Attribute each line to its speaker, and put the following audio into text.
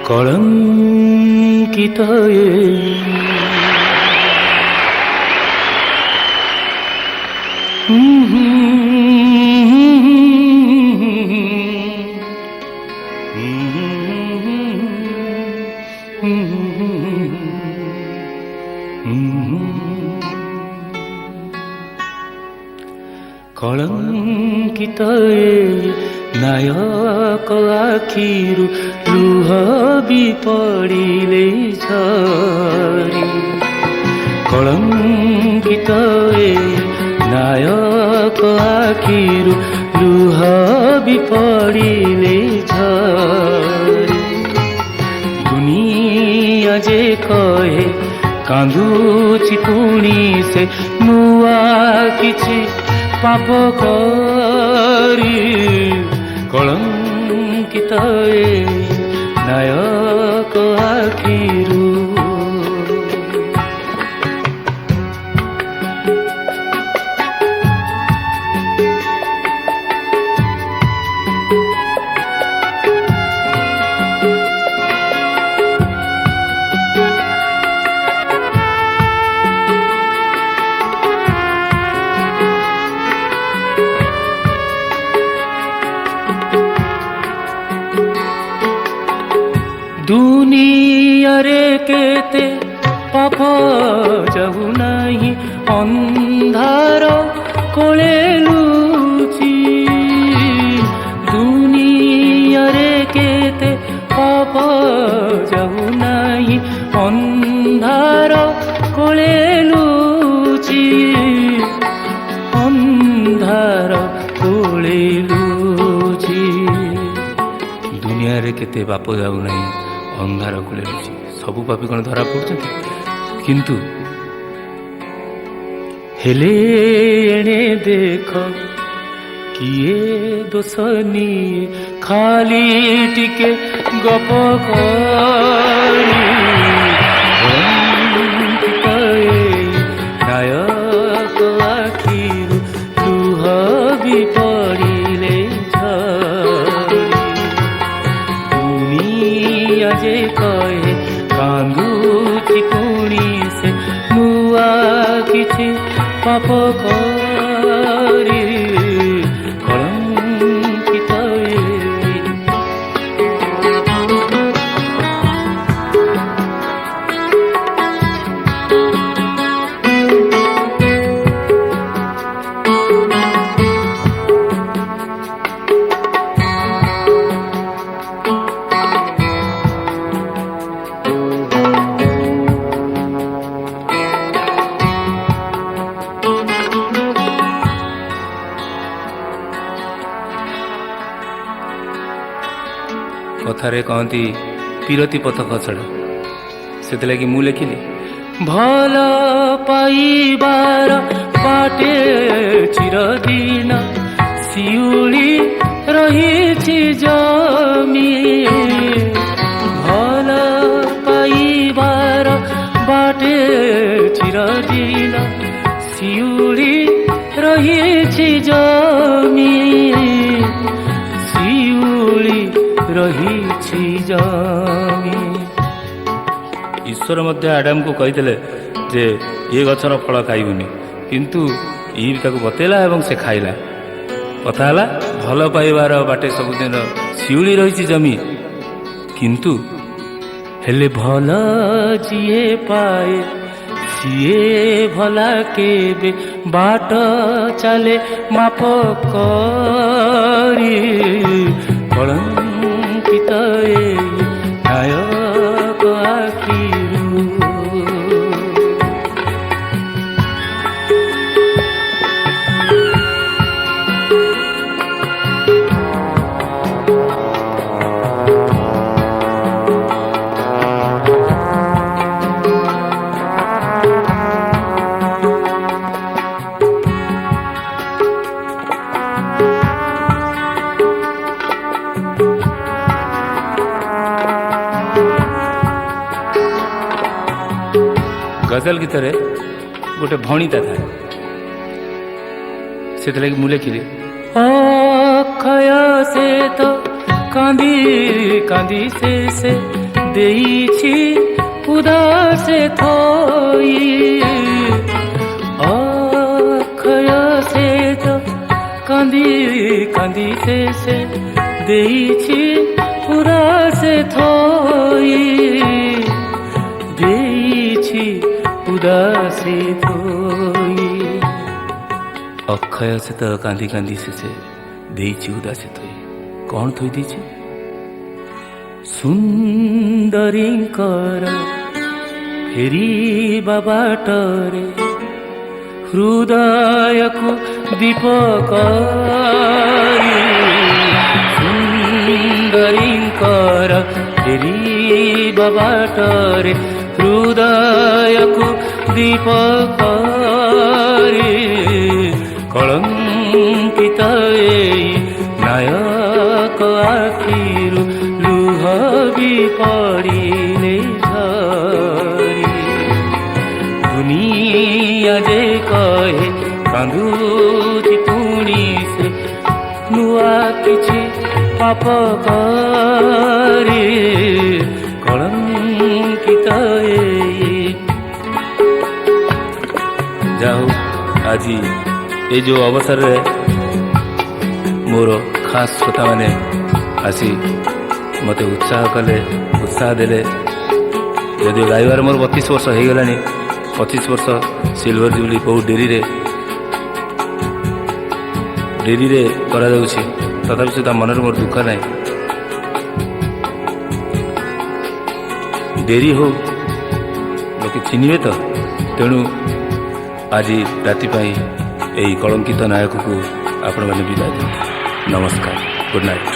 Speaker 1: କଳଙ୍କିତ କଳଙ୍କିତ ନାୟକ ଆଖିରୁ ଲୁହ ବି ପଡ଼ିଲେ ଝରି କଳଙ୍କିତ ନାୟକ ଆଖିରୁ ଲୁହ ବି ପଡ଼ିଲେ ଝରି ଦୁନିଆ ଯେ କହେ କାନ୍ଦୁଛି ପୁଣି ସେ ନୂଆ କିଛି ପାପ କରି କଳଙ୍କିତ ନାୟକ ଆଖିରୁ ଦୁନିଆରେ କେତେ ପାପ ଯାଉ ନାହିଁ ଅନ୍ଧାର କୋଳେ ଲୁଚି ଦୁନିଆରେ କେତେ ପାପ ଯାଉ ନାହିଁ ଅନ୍ଧାର କୋଳେ ଲୁଚି ଅନ୍ଧାର କୋଳେ ଲୁଚି ଦୁନିଆରେ କେତେ ପାପ ଯାଉ ନାହିଁ ଅନ୍ଧାର କୋଳେ ଲୁଚି ସବୁ ପାପୀ କ'ଣ ଧରା ପଡ଼ୁଛନ୍ତି କିନ୍ତୁ ହେଲେ ଏଣେ ଦେଖ କିଏ ଦୋଷ ନିଏ ଖାଲି ଟିକେ ଗପ କରି ନାୟକ ଆଖିରୁ ଲୁହ ବି ପଡ଼ିଲେ ଯେ କହେ କାନ୍ଦୁଛି ପୁଣି ସେ ନୂଆ କିଛି ପାପ କରି କଳଙ୍କିତ କଥାରେ କହନ୍ତି ପିରତି ପଥ ଖସଡ଼ା ସେଥିଲାଗି ମୁଁ ଲେଖିଲି ଭଲ ପାଇବାର ବାଟେ ଚିରଦିନ ଶିଉଳି ରହିଛି ଜମି ଭଲ ପାଇବାର ବାଟେ ଚିରଦିନ ଶିଉଳି ରହିଛି ଜମି ଶିଉଳି ରହିଛି ଜମି ଈଶ୍ୱର ମଧ୍ୟ ଆଡାମକୁ କହିଥିଲେ ଯେ ଏ ଗଛର ଫଳ ଖାଇବୁନି କିନ୍ତୁ ଇଭ୍ ତାକୁ ବତେଇଲା ଏବଂ ସେ ଖାଇଲା କଥା ହେଲା ଭଲ ପାଇବାର ବାଟେ ସବୁଦିନ ଶିଉଳି ରହିଛି ଜମି କିନ୍ତୁ ହେଲେ ଭଲ ଯିଏ ପାଏ ସିଏ ଭଲା କେବେ ବାଟ ଚାଲେ ମାପ କରି କଳଙ୍କିତ ନାୟକ ଆଖିରୁ ଗଜଲ ଗୀତରେ ଗୋଟେ ଭଣିତା ଥାଏ ସେଥିଲାଗି ମୁଁ ଲେଖିଲି ଅକ୍ଷୟ ସେ ତ କାନ୍ଦି କାନ୍ଦି ସେ ଦେଇଛି ଉଦାସେ ଥୋଇ ଅକ୍ଷୟ ସେଜ କାନ୍ଦି କାନ୍ଦି ସେ ଦେଇଛି ଉଦାସେ ଥୋଇ ଦେଇଛି ଉଦାସେ ଥୋଇ ଅକ୍ଷୟ ସେ ତ କାନ୍ଦି କାନ୍ଦି ସେ ଦେଇଛି ଉଦାସେ ଥୋଇ କ'ଣ ଥୋଇ ଦେଇଛି ସୁନ୍ଦରୀଙ୍କର ଫେରିବା ବାଟରେ ହୃଦୟକୁ ଦୀପ କରି ସୁନ୍ଦରୀଙ୍କର ଫେରିବା ବାଟରେ ହୃଦୟକୁ ଦୀପ କରି କଳଙ୍କିତ ଏଇ ନାୟକ ଆଖିରୁ ଲୁହ ବି ପଡ଼ିଲେ ଝରି ଦୁନିଆ ଯେ କହେ କାନ୍ଦୁଛି ପୁଣି ସେ ନୂଆ କିଛି ପାପ କରି କଳଙ୍କିତ ଏଇ ଯାଉ ଆଜି ଏ ଯେଉଁ ଅବସରରେ ମୋର ଖାସ୍ ଶ୍ରୋତାମାନେ ଆସି ମୋତେ ଉତ୍ସାହ କଲେ ଉତ୍ସାହ ଦେଲେ ଯଦିଓ ଗାଇବାର ମୋର 32 ବର୍ଷ ହେଇଗଲାଣି 25 ବର୍ଷ ସିଲଭର ଜୁବଲି ବହୁ ଡେରିରେ କରାଯାଉଛି ତଥାପି ସୁଦ୍ଧା ମନରେ ମୋର ଦୁଃଖ ନାହିଁ ଡେରି ହଉ ଲୋକେ ଚିହ୍ନିବେ ତ ତେଣୁ ଆଜି ରାତି ପାଇଁ ଏହି କଳଙ୍କିତ ନାୟକକୁ ଆପଣମାନେ ବିଦାୟ ଦିଅନ୍ତୁ ନମସ୍କାର ଗୁଡ୍ ନାଇଟ୍।